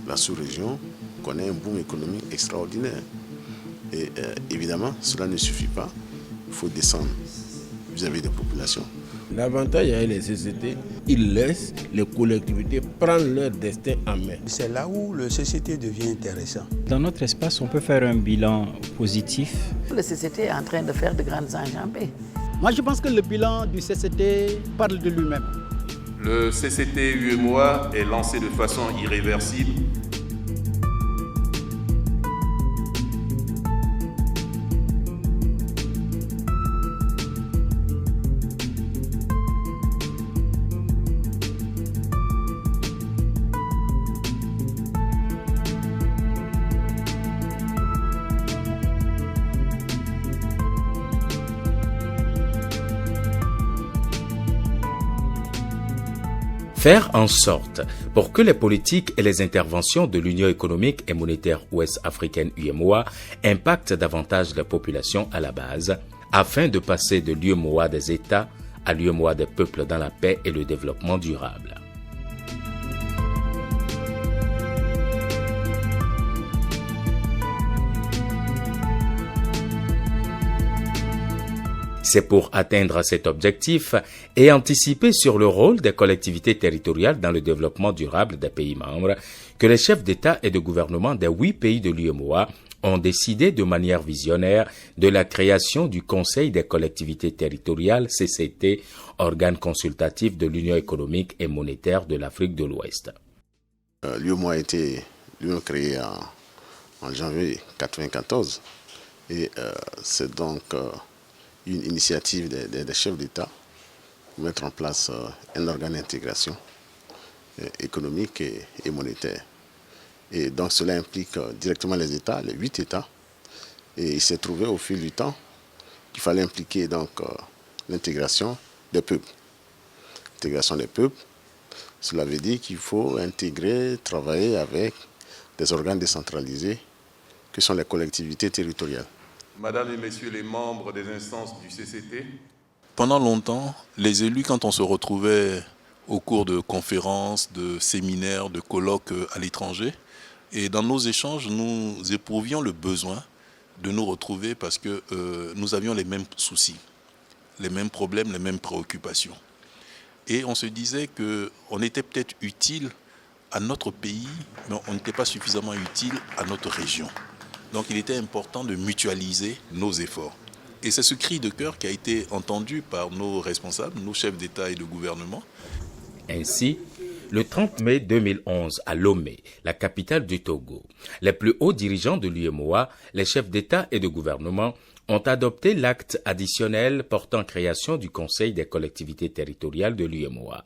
La sous-région connaît un boom économique extraordinaire. Et évidemment, cela ne suffit pas. Il faut descendre vis-à-vis des populations. L'avantage avec les CCT, ils laissent les collectivités prendre leur destin en main. C'est là où le CCT devient intéressant. Dans notre espace, on peut faire un bilan positif. Le CCT est en train de faire de grandes enjambées. Moi, je pense que le bilan du CCT parle de lui-même. Le CCT UEMOA est lancé de façon irréversible. Faire en sorte pour que les politiques et les interventions de l'Union économique et monétaire ouest-africaine UEMOA impactent davantage la population à la base, afin de passer de l'UEMOA des États à l'UEMOA des peuples dans la paix et le développement durable. C'est pour atteindre cet objectif et anticiper sur le rôle des collectivités territoriales dans le développement durable des pays membres que les chefs d'État et de gouvernement des 8 pays de l'UEMOA ont décidé de manière visionnaire de la création du Conseil des collectivités territoriales CCT, organe consultatif de l'Union économique et monétaire de l'Afrique de l'Ouest. L'UEMOA a été créé en janvier 1994 et c'est donc une initiative des chefs d'État pour mettre en place un organe d'intégration économique et monétaire. Et donc cela implique directement les États, les 8 États. Et il s'est trouvé au fil du temps qu'il fallait impliquer donc l'intégration des peuples. L'intégration des peuples, cela veut dire qu'il faut intégrer, travailler avec des organes décentralisés que sont les collectivités territoriales. Madame et Messieurs les membres des instances du CCT. Pendant longtemps, les élus, quand on se retrouvait au cours de conférences, de séminaires, de colloques à l'étranger, et dans nos échanges, nous éprouvions le besoin de nous retrouver parce que nous avions les mêmes soucis, les mêmes problèmes, les mêmes préoccupations. Et on se disait qu'on était peut-être utile à notre pays, mais on n'était pas suffisamment utile à notre région. Donc il était important de mutualiser nos efforts. Et c'est ce cri de cœur qui a été entendu par nos responsables, nos chefs d'État et de gouvernement. Ainsi, le 30 mai 2011, à Lomé, la capitale du Togo, les plus hauts dirigeants de l'UEMOA, les chefs d'État et de gouvernement, ont adopté l'acte additionnel portant création du Conseil des collectivités territoriales de l'UEMOA.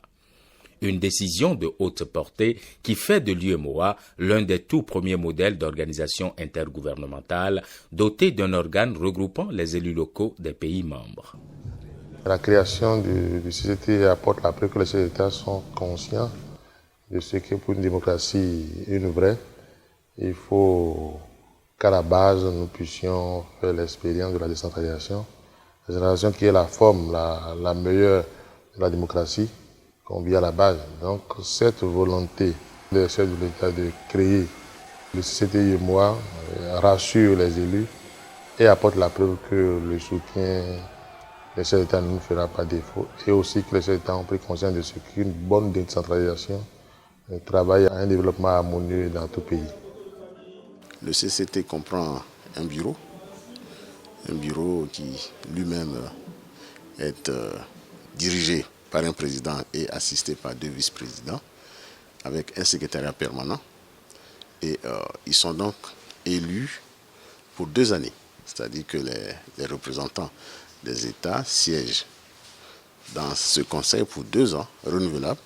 Une décision de haute portée qui fait de l'UEMOA l'un des tout premiers modèles d'organisation intergouvernementale doté d'un organe regroupant les élus locaux des pays membres. La création du CCT apporte la preuve que les chefs d'État sont conscients de ce que pour une démocratie, une vraie, il faut qu'à la base nous puissions faire l'expérience de la décentralisation. La décentralisation qui est la forme la meilleure de la démocratie. On vit à la base. Donc cette volonté des chefs de l'État de créer le CCT UEMOA rassure les élus et apporte la preuve que le soutien des chefs d'État ne nous fera pas défaut et aussi que les chefs d'État ont pris conscience de ce qu'une bonne décentralisation travaille à un développement harmonieux dans tout pays. Le CCT comprend un bureau qui lui-même est dirigé par un président et assisté par 2 vice-présidents, avec un secrétariat permanent. Et ils sont donc élus pour 2 années. C'est-à-dire que les représentants des États siègent dans ce conseil pour 2 ans, renouvelable.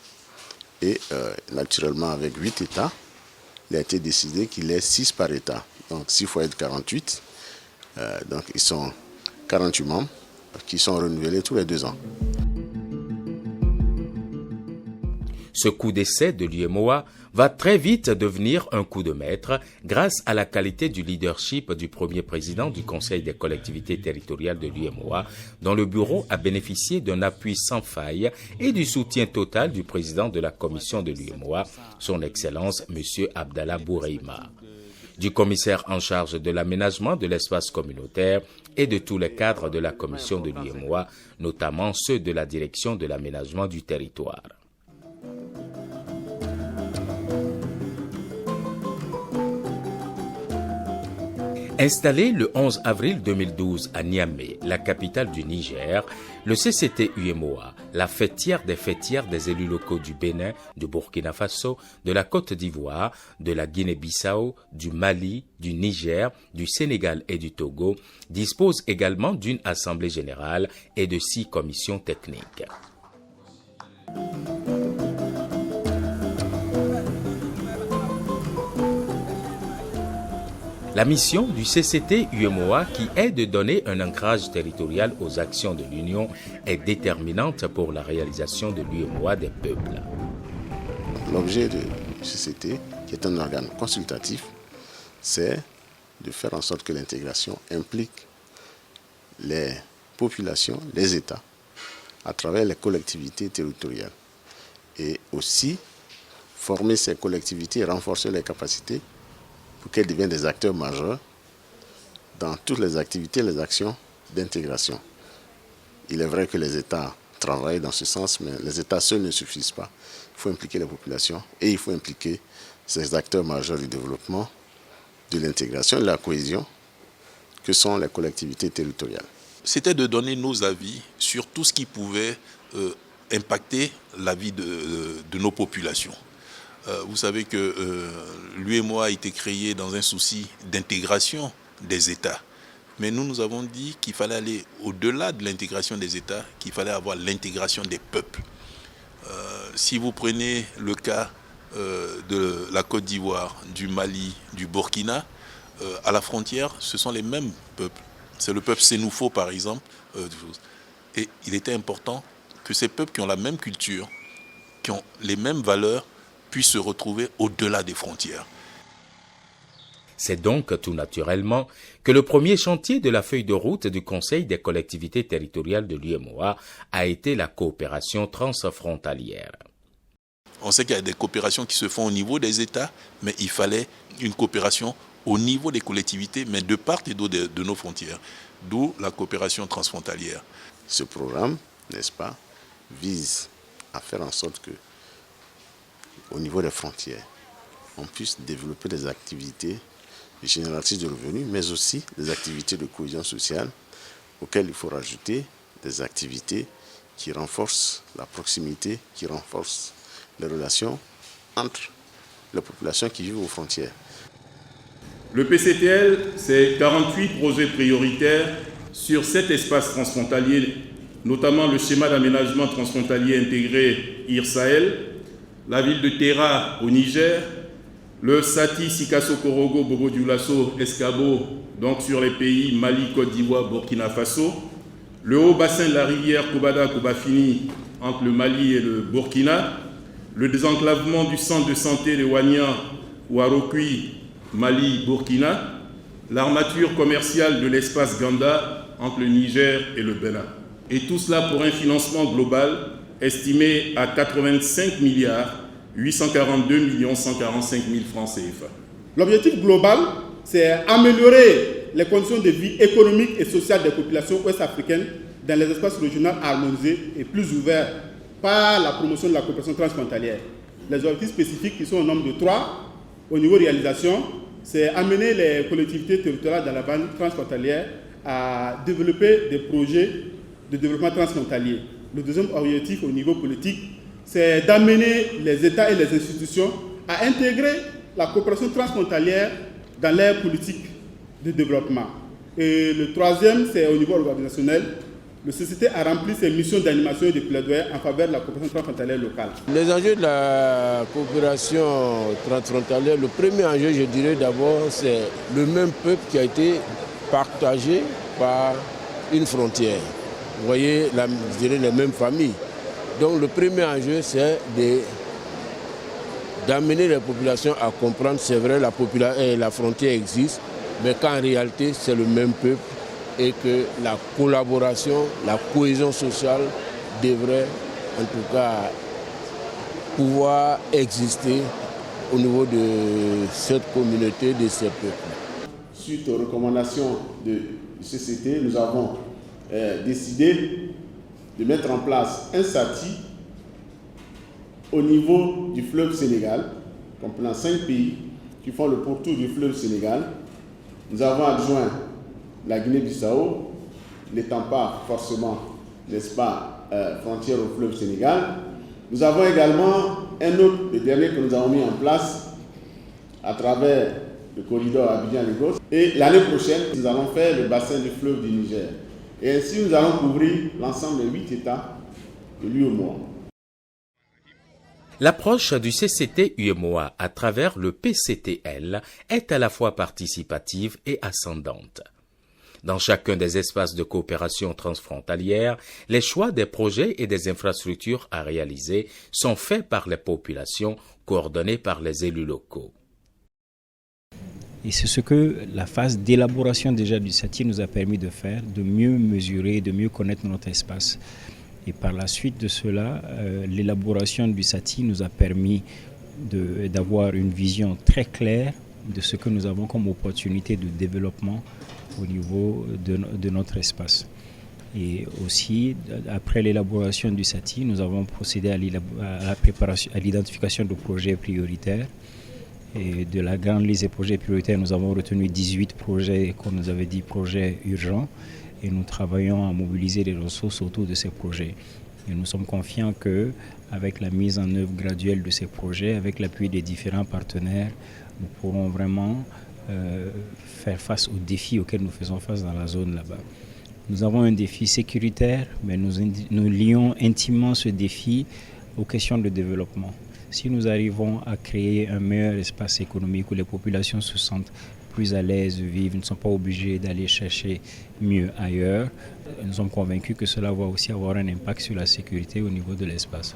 Et naturellement, avec 8 États, il a été décidé qu'il est 6 par État. Donc 6 fois 48. Donc ils sont 48 membres qui sont renouvelés tous les 2 ans. Ce coup d'essai de l'UEMOA va très vite devenir un coup de maître grâce à la qualité du leadership du premier président du Conseil des collectivités territoriales de l'UEMOA, dont le bureau a bénéficié d'un appui sans faille et du soutien total du président de la commission de l'UEMOA, son Excellence M. Abdallah Boureima, du commissaire en charge de l'aménagement de l'espace communautaire et de tous les cadres de la commission de l'UEMOA, notamment ceux de la direction de l'aménagement du territoire. Installé le 11 avril 2012 à Niamey, la capitale du Niger, le CCT-UEMOA, la fêtière des élus locaux du Bénin, du Burkina Faso, de la Côte d'Ivoire, de la Guinée-Bissau, du Mali, du Niger, du Sénégal et du Togo, dispose également d'une assemblée générale et de 6 commissions techniques. La mission du CCT-UEMOA, qui est de donner un ancrage territorial aux actions de l'Union, est déterminante pour la réalisation de l'UEMOA des peuples. L'objet du CCT, qui est un organe consultatif, c'est de faire en sorte que l'intégration implique les populations, les États, à travers les collectivités territoriales. Et aussi former ces collectivités et renforcer les capacités pour qu'elles deviennent des acteurs majeurs dans toutes les activités, les actions d'intégration. Il est vrai que les États travaillent dans ce sens, mais les États seuls ne suffisent pas. Il faut impliquer les populations et il faut impliquer ces acteurs majeurs du développement, de l'intégration et de la cohésion que sont les collectivités territoriales. C'était de donner nos avis sur tout ce qui pouvait impacter la vie de nos populations. Vous savez que l'UEMOA a été créé dans un souci d'intégration des États. Mais nous avons dit qu'il fallait aller au-delà de l'intégration des États, qu'il fallait avoir l'intégration des peuples. Si vous prenez le cas de la Côte d'Ivoire, du Mali, du Burkina, à la frontière, ce sont les mêmes peuples. C'est le peuple Sénoufo, par exemple. Et il était important que ces peuples qui ont la même culture, qui ont les mêmes valeurs, puissent se retrouver au-delà des frontières. C'est donc tout naturellement que le premier chantier de la feuille de route du Conseil des collectivités territoriales de l'UEMOA a été la coopération transfrontalière. On sait qu'il y a des coopérations qui se font au niveau des États, mais il fallait une coopération au niveau des collectivités, mais de part et d'autre de nos frontières, d'où la coopération transfrontalière. Ce programme, n'est-ce pas, vise à faire en sorte que au niveau des frontières, on puisse développer des activités génératrices de revenus, mais aussi des activités de cohésion sociale, auxquelles il faut rajouter des activités qui renforcent la proximité, qui renforcent les relations entre les populations qui vivent aux frontières. Le PCTL, c'est 48 projets prioritaires sur 7 espaces transfrontaliers, notamment le schéma d'aménagement transfrontalier intégré IR-Sahel, la ville de Terra au Niger, le Sati Sikasso Korogo Bobo Dioulasso Escabo, donc sur les pays Mali, Côte d'Ivoire, Burkina Faso, le haut bassin de la rivière Kobada-Kobafini entre le Mali et le Burkina, le désenclavement du centre de santé de Wagnan ou Arokui, Mali, Burkina, l'armature commerciale de l'espace Ganda entre le Niger et le Bénin. Et tout cela pour un financement global estimé à 85 milliards 842 145 000 francs CFA. L'objectif global, c'est améliorer les conditions de vie économique et sociale des populations ouest-africaines dans les espaces régionaux harmonisés et plus ouverts par la promotion de la coopération transfrontalière. Les objectifs spécifiques qui sont au nombre de 3 au niveau réalisation, c'est amener les collectivités territoriales dans la bande transfrontalière à développer des projets de développement transfrontalier. Le deuxième objectif au niveau politique, c'est d'amener les États et les institutions à intégrer la coopération transfrontalière dans leurs politiques de développement. Et le troisième, c'est au niveau organisationnel. Le CCT a rempli ses missions d'animation et de plaidoyer en faveur de la coopération transfrontalière locale. Les enjeux de la coopération transfrontalière, le premier enjeu, je dirais d'abord, c'est le même peuple qui a été partagé par une frontière. Vous voyez, je dirais les mêmes familles. Donc le premier enjeu, c'est de d'amener les populations à comprendre, c'est vrai, la frontière existe, mais qu'en réalité, c'est le même peuple et que la collaboration, la cohésion sociale devrait en tout cas pouvoir exister au niveau de cette communauté, de ces peuples. Suite aux recommandations du CCT, nous avons décidé de mettre en place un SATI au niveau du fleuve Sénégal, comprenant 5 pays qui font le pourtour du fleuve Sénégal. Nous avons adjoint la Guinée-Bissau, n'étant pas forcément, n'est-ce pas, frontière au fleuve Sénégal. Nous avons également un autre, le dernier que nous avons mis en place à travers le corridor Abidjan-Lagos. Et l'année prochaine, nous allons faire le bassin du fleuve du Niger. Et ainsi, nous allons couvrir l'ensemble des 8 États de l'UEMOA. L'approche du CCT-UEMOA à travers le PCTL est à la fois participative et ascendante. Dans chacun des espaces de coopération transfrontalière, les choix des projets et des infrastructures à réaliser sont faits par les populations, coordonnés par les élus locaux. Et c'est ce que la phase d'élaboration déjà du SATI nous a permis de faire, de mieux mesurer, de mieux connaître notre espace. Et par la suite de cela, l'élaboration du SATI nous a permis d'avoir une vision très claire de ce que nous avons comme opportunité de développement au niveau de notre espace. Et aussi, après l'élaboration du SATI, nous avons procédé à l'identification de projets prioritaires. Et de la grande liste des projets prioritaires, nous avons retenu 18 projets, comme nous avait dit, projets urgents. Et nous travaillons à mobiliser les ressources autour de ces projets. Et nous sommes confiants qu'avec la mise en œuvre graduelle de ces projets, avec l'appui des différents partenaires, nous pourrons vraiment faire face aux défis auxquels nous faisons face dans la zone là-bas. Nous avons un défi sécuritaire, mais nous lions intimement ce défi aux questions de développement. Si nous arrivons à créer un meilleur espace économique où les populations se sentent plus à l'aise de vivre, ne sont pas obligés d'aller chercher mieux ailleurs, nous sommes convaincus que cela va aussi avoir un impact sur la sécurité au niveau de l'espace.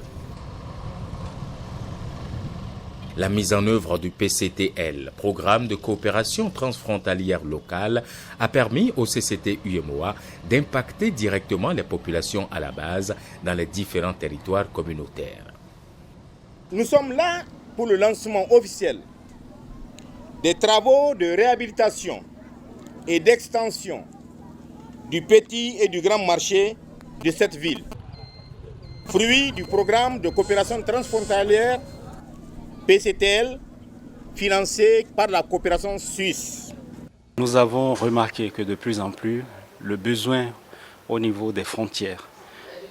La mise en œuvre du PCTL, programme de coopération transfrontalière locale, a permis au CCT-UEMOA d'impacter directement les populations à la base dans les différents territoires communautaires. Nous sommes là pour le lancement officiel des travaux de réhabilitation et d'extension du petit et du grand marché de cette ville, fruit du programme de coopération transfrontalière PCTL, financé par la coopération suisse. Nous avons remarqué que de plus en plus, le besoin au niveau des frontières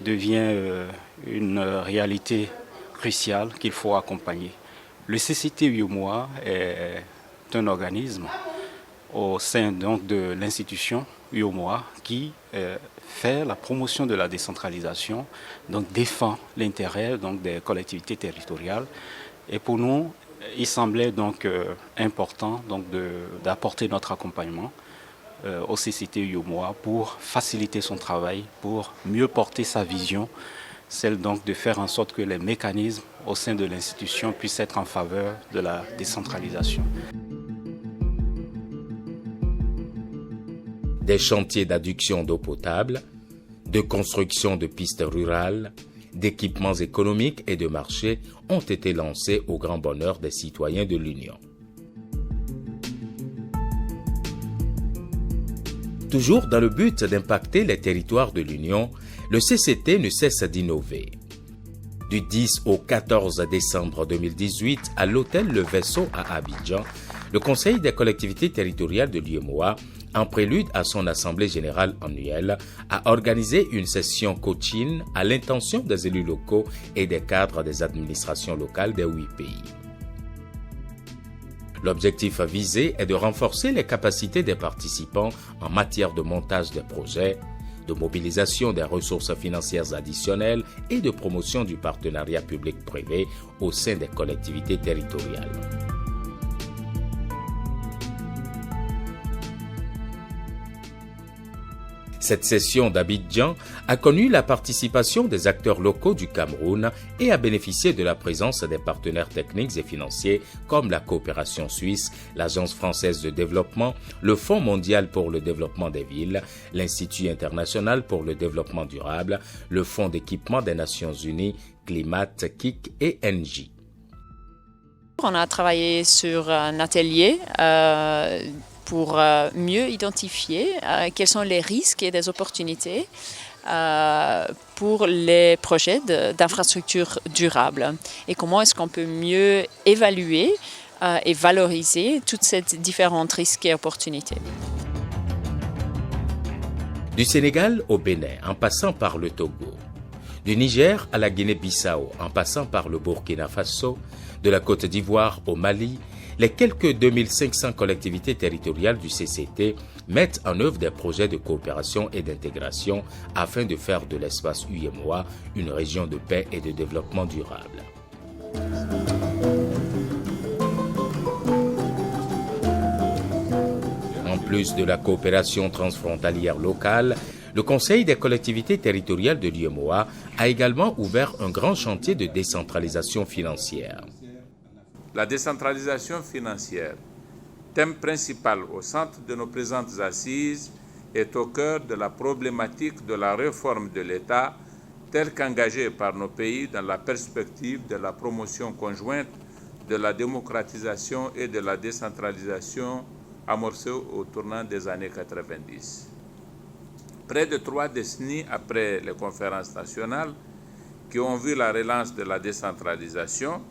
devient une réalité cruciale qu'il faut accompagner. Le CCT-UEMOA est un organisme au sein donc de l'institution UEMOA qui fait la promotion de la décentralisation, donc défend l'intérêt donc des collectivités territoriales. Et pour nous, il semblait donc important donc d'apporter notre accompagnement au CCT-UEMOA pour faciliter son travail, pour mieux porter sa vision, celle donc de faire en sorte que les mécanismes au sein de l'institution puissent être en faveur de la décentralisation. Des chantiers d'adduction d'eau potable, de construction de pistes rurales, d'équipements économiques et de marchés ont été lancés au grand bonheur des citoyens de l'Union. Toujours dans le but d'impacter les territoires de l'Union, le CCT ne cesse d'innover. Du 10 au 14 décembre 2018, à l'hôtel Le Vaisseau à Abidjan, le Conseil des collectivités territoriales de l'UEMOA, en prélude à son assemblée générale annuelle, a organisé une session coaching à l'intention des élus locaux et des cadres des administrations locales des 8 pays. L'objectif visé est de renforcer les capacités des participants en matière de montage des projets, de mobilisation des ressources financières additionnelles et de promotion du partenariat public-privé au sein des collectivités territoriales. Cette session d'Abidjan a connu la participation des acteurs locaux du Cameroun et a bénéficié de la présence des partenaires techniques et financiers comme la coopération suisse, l'Agence française de développement, le Fonds mondial pour le développement des villes, l'Institut international pour le développement durable, le Fonds d'équipement des Nations unies, Climat, KIC et NJ. On a travaillé sur un atelier pour mieux identifier quels sont les risques et les opportunités pour les projets d'infrastructures durables et comment est-ce qu'on peut mieux évaluer et valoriser toutes ces différentes risques et opportunités. Du Sénégal au Bénin, en passant par le Togo, du Niger à la Guinée-Bissau, en passant par le Burkina Faso, de la Côte d'Ivoire au Mali, les quelques 2500 collectivités territoriales du CCT mettent en œuvre des projets de coopération et d'intégration afin de faire de l'espace UEMOA une région de paix et de développement durable. En plus de la coopération transfrontalière locale, le Conseil des collectivités territoriales de l'UEMOA a également ouvert un grand chantier de décentralisation financière. La décentralisation financière, thème principal au centre de nos présentes assises, est au cœur de la problématique de la réforme de l'État, telle qu'engagée par nos pays dans la perspective de la promotion conjointe de la démocratisation et de la décentralisation amorcée au tournant des années 90. Près de 3 décennies après les conférences nationales qui ont vu la relance de la décentralisation,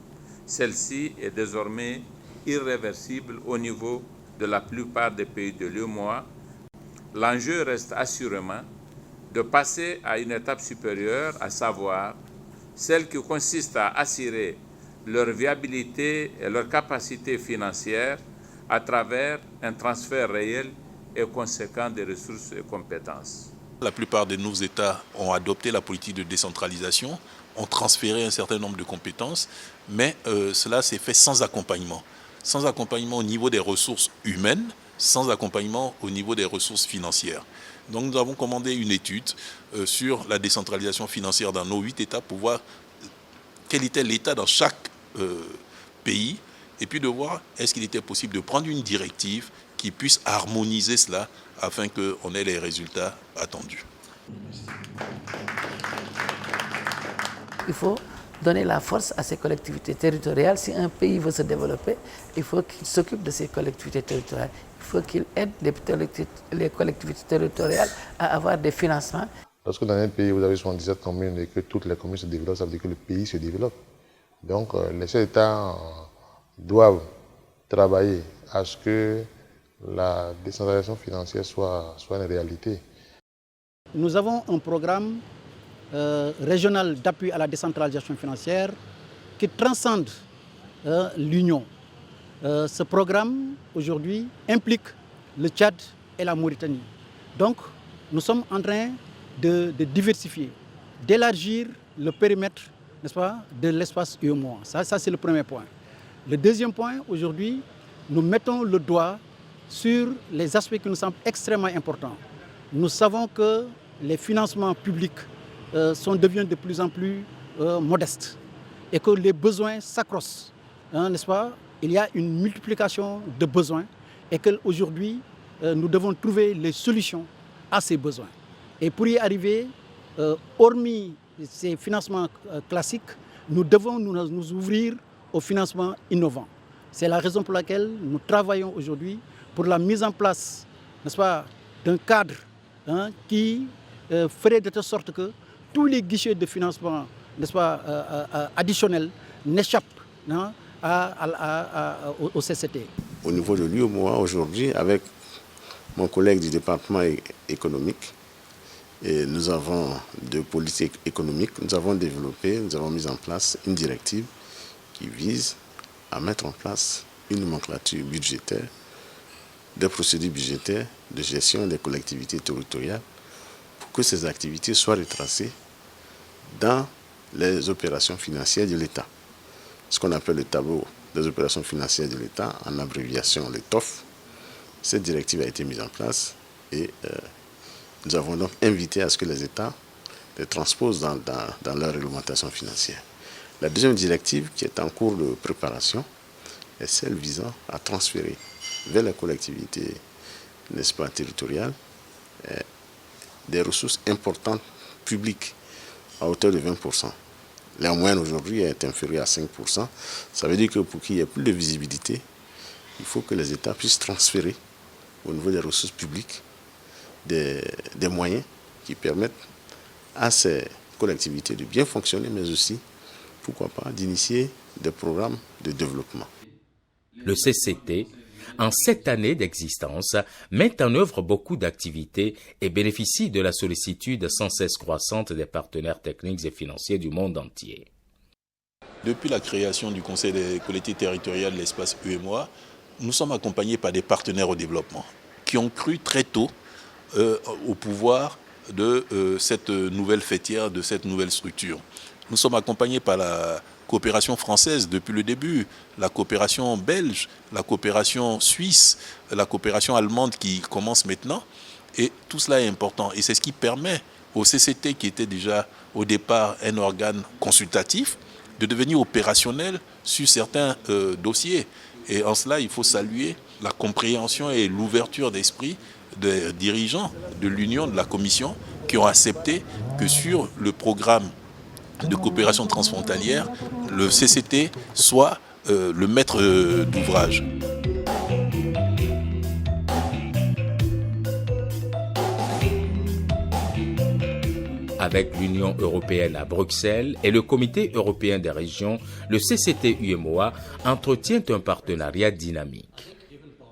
celle-ci est désormais irréversible au niveau de la plupart des pays de l'UEMOA. L'enjeu reste assurément de passer à une étape supérieure, à savoir celle qui consiste à assurer leur viabilité et leur capacité financière à travers un transfert réel et conséquent des ressources et compétences. La plupart de nos États ont adopté la politique de décentralisation, ont transféré un certain nombre de compétences, mais cela s'est fait sans accompagnement. Sans accompagnement au niveau des ressources humaines, sans accompagnement au niveau des ressources financières. Donc nous avons commandé une étude sur la décentralisation financière dans nos 8 États pour voir quel était l'état dans chaque pays et puis de voir est-ce qu'il était possible de prendre une directive qui puisse harmoniser cela afin qu'on ait les résultats attendus. Il faut donner la force à ces collectivités territoriales. Si un pays veut se développer, il faut qu'il s'occupe de ces collectivités territoriales. Il faut qu'il aide les collectivités territoriales à avoir des financements. Lorsque dans un pays, vous avez 77 communes et que toutes les communes se développent, ça veut dire que le pays se développe. Donc les chefs d'État doivent travailler à ce que la décentralisation financière soit une réalité. Nous avons un programme régional d'appui à la décentralisation financière qui transcende l'Union. Ce programme, aujourd'hui, implique le Tchad et la Mauritanie. Donc, nous sommes en train de diversifier, d'élargir le périmètre, n'est-ce pas, de l'espace UEMOA. Ça c'est le premier point. Le deuxième point, aujourd'hui, nous mettons le doigt sur les aspects qui nous semblent extrêmement importants. Nous savons que les financements publics deviennent de plus en plus modestes et que les besoins s'accroissent, n'est-ce pas? Il y a une multiplication de besoins et qu'aujourd'hui, nous devons trouver les solutions à ces besoins. Et pour y arriver, hormis ces financements classiques, nous devons nous ouvrir au financement innovant. C'est la raison pour laquelle nous travaillons aujourd'hui pour la mise en place, n'est-ce pas, d'un cadre qui ferait de telle sorte que tous les guichets de financement, n'est-ce pas, additionnels n'échappent au CCT. Au niveau de l'UEMOA aujourd'hui, avec mon collègue du département économique, et nous avons de politique économique, nous avons mis en place une directive qui vise à mettre en place une nomenclature budgétaire, des procédures budgétaires de gestion des collectivités territoriales pour que ces activités soient retracées dans les opérations financières de l'État. Ce qu'on appelle le tableau des opérations financières de l'État, en abréviation le TOF. Cette directive a été mise en place et Nous avons donc invité à ce que les États les transposent dans leur réglementation financière. La deuxième directive qui est en cours de préparation est celle visant à transférer vers les collectivités, n'est-ce pas, territoriales, des ressources importantes publiques à hauteur de 20%. La moyenne aujourd'hui est inférieure à 5%. Ça veut dire que pour qu'il y ait plus de visibilité, il faut que les États puissent transférer au niveau des ressources publiques des moyens qui permettent à ces collectivités de bien fonctionner, mais aussi, pourquoi pas, d'initier des programmes de développement. Le CCT, en 7 années d'existence, met en œuvre beaucoup d'activités et bénéficie de la sollicitude sans cesse croissante des partenaires techniques et financiers du monde entier. Depuis la création du Conseil des collectivités territoriales de l'espace UEMOA, nous sommes accompagnés par des partenaires au développement qui ont cru très tôt au pouvoir de cette nouvelle fêtière, de cette nouvelle structure. Nous sommes accompagnés par la coopération française depuis le début, la coopération belge, la coopération suisse, la coopération allemande qui commence maintenant. Et tout cela est important. Et c'est ce qui permet au CCT, qui était déjà au départ un organe consultatif, de devenir opérationnel sur certains dossiers. Et en cela, il faut saluer la compréhension et l'ouverture d'esprit des dirigeants de l'Union, de la Commission, qui ont accepté que sur le programme de coopération transfrontalière, le CCT soit le maître d'ouvrage. Avec l'Union européenne à Bruxelles et le Comité européen des régions, le CCT-UEMOA entretient un partenariat dynamique.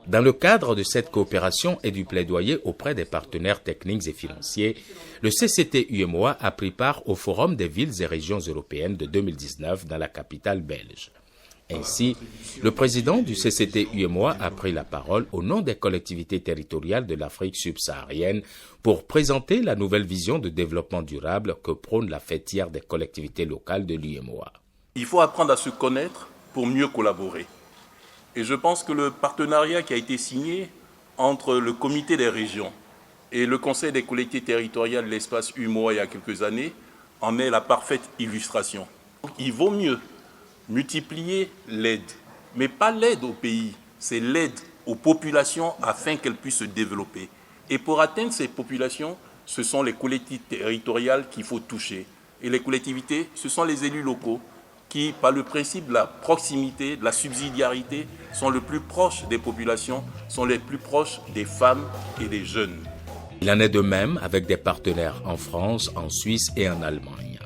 Dans le cadre de cette coopération et du plaidoyer auprès des partenaires techniques et financiers, le CCT-UEMOA a pris part au Forum des villes et régions européennes de 2019 dans la capitale belge. Ainsi, le président du CCT-UEMOA a pris la parole au nom des collectivités territoriales de l'Afrique subsaharienne pour présenter la nouvelle vision de développement durable que prône la fêtière des collectivités locales de l'UEMOA. Il faut apprendre à se connaître pour mieux collaborer. Et je pense que le partenariat qui a été signé entre le Comité des régions et le Conseil des collectivités territoriales de l'espace UEMOA il y a quelques années en est la parfaite illustration. Il vaut mieux multiplier l'aide, mais pas l'aide au pays, c'est l'aide aux populations afin qu'elles puissent se développer. Et pour atteindre ces populations, ce sont les collectivités territoriales qu'il faut toucher. Et les collectivités, ce sont les élus locaux qui, par le principe de la proximité, de la subsidiarité, sont le plus proches des populations, sont les plus proches des femmes et des jeunes. Il en est de même avec des partenaires en France, en Suisse et en Allemagne.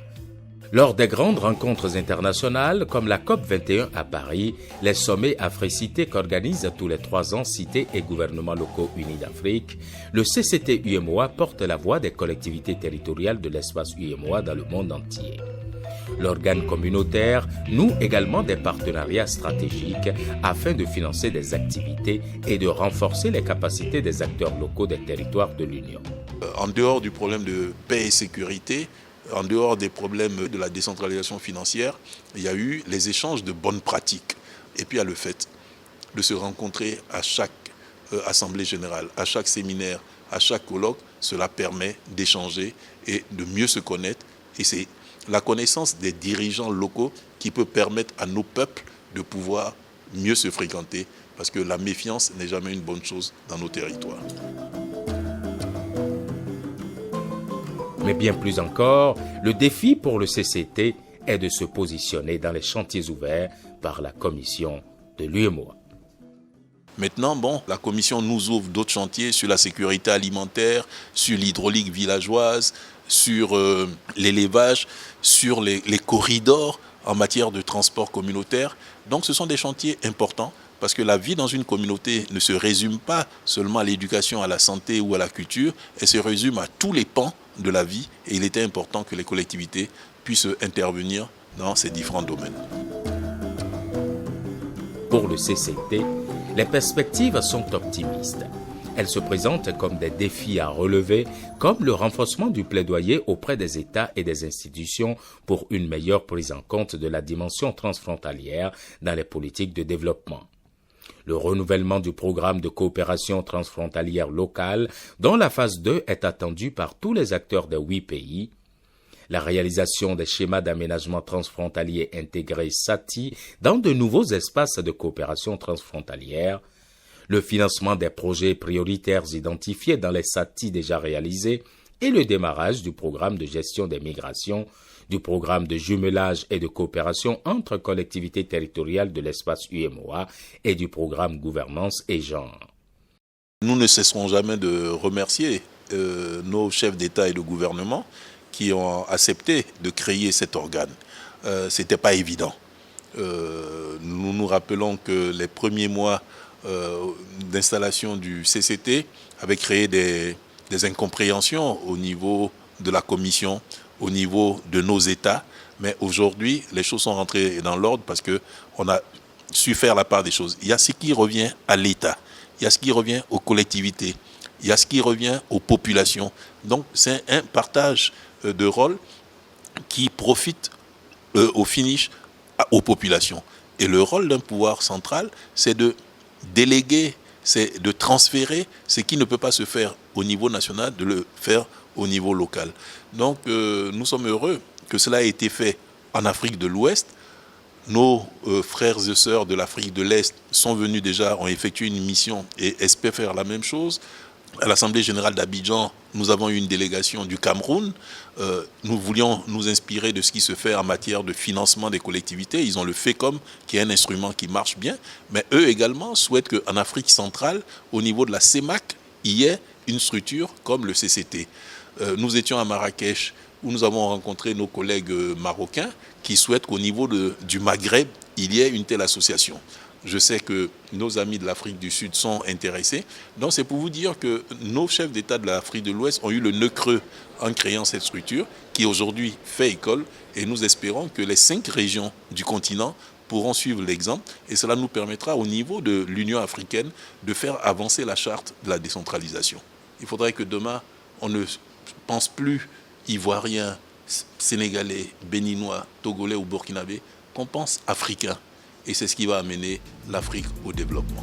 Lors des grandes rencontres internationales, comme la COP21 à Paris, les sommets Africité qu'organisent tous les 3 ans cités et gouvernements locaux unis d'Afrique, le CCT-UEMOA porte la voix des collectivités territoriales de l'espace UEMOA dans le monde entier. L'organe communautaire noue également des partenariats stratégiques afin de financer des activités et de renforcer les capacités des acteurs locaux des territoires de l'Union. En dehors du problème de paix et sécurité, en dehors des problèmes de la décentralisation financière, il y a eu les échanges de bonnes pratiques. Et puis il y a le fait de se rencontrer à chaque assemblée générale, à chaque séminaire, à chaque colloque. Cela permet d'échanger et de mieux se connaître. Et c'est la connaissance des dirigeants locaux qui peut permettre à nos peuples de pouvoir mieux se fréquenter. Parce que la méfiance n'est jamais une bonne chose dans nos territoires. Mais bien plus encore, le défi pour le CCT est de se positionner dans les chantiers ouverts par la commission de l'UEMOA. Maintenant, la commission nous ouvre d'autres chantiers sur la sécurité alimentaire, sur l'hydraulique villageoise, sur l'élevage, sur les corridors en matière de transport communautaire. Donc ce sont des chantiers importants parce que la vie dans une communauté ne se résume pas seulement à l'éducation, à la santé ou à la culture, elle se résume à tous les pans de la vie et il était important que les collectivités puissent intervenir dans ces différents domaines. Pour le CCT, les perspectives sont optimistes. Elles se présentent comme des défis à relever, comme le renforcement du plaidoyer auprès des États et des institutions pour une meilleure prise en compte de la dimension transfrontalière dans les politiques de développement. le renouvellement du programme de coopération transfrontalière locale, dont la phase 2 est attendue par tous les acteurs des 8 pays, la réalisation des schémas d'aménagement transfrontalier intégrés SATI dans de nouveaux espaces de coopération transfrontalière, le financement des projets prioritaires identifiés dans les SATI déjà réalisés et le démarrage du programme de gestion des migrations, du programme de jumelage et de coopération entre collectivités territoriales de l'espace UEMOA et du programme gouvernance et genre. Nous ne cesserons jamais de remercier nos chefs d'État et de gouvernement qui ont accepté de créer cet organe. Ce n'était pas évident. Nous nous rappelons que les premiers mois d'installation du CCT avaient créé des incompréhensions au niveau de la Commission, au niveau de nos États. Mais aujourd'hui, les choses sont rentrées dans l'ordre parce qu'on a su faire la part des choses. Il y a ce qui revient à l'État, il y a ce qui revient aux collectivités, il y a ce qui revient aux populations. Donc c'est un partage de rôle qui profite au finish aux populations. Et le rôle d'un pouvoir central, c'est de déléguer, c'est de transférer ce qui ne peut pas se faire au niveau national, de le faire au niveau local. Donc nous sommes heureux que cela ait été fait en Afrique de l'Ouest. Nos frères et sœurs de l'Afrique de l'Est sont venus déjà, ont effectué une mission et espèrent faire la même chose. À l'Assemblée générale d'Abidjan, nous avons eu une délégation du Cameroun. Nous voulions nous inspirer de ce qui se fait en matière de financement des collectivités. Ils ont le FECOM, qui est un instrument qui marche bien. Mais eux également souhaitent qu'en Afrique centrale, au niveau de la CEMAC, il y ait une structure comme le CCT. Nous étions à Marrakech, où nous avons rencontré nos collègues marocains qui souhaitent qu'au niveau du Maghreb, il y ait une telle association. Je sais que nos amis de l'Afrique du Sud sont intéressés. Donc c'est pour vous dire que nos chefs d'État de l'Afrique de l'Ouest ont eu le nœud creux en créant cette structure qui aujourd'hui fait école. Et nous espérons que les 5 régions du continent pourront suivre l'exemple. Et cela nous permettra au niveau de l'Union africaine de faire avancer la charte de la décentralisation. Il faudrait que demain, on ne pense plus ivoirien, sénégalais, béninois, togolais ou burkinabé, qu'on pense africain. Et c'est ce qui va amener l'Afrique au développement.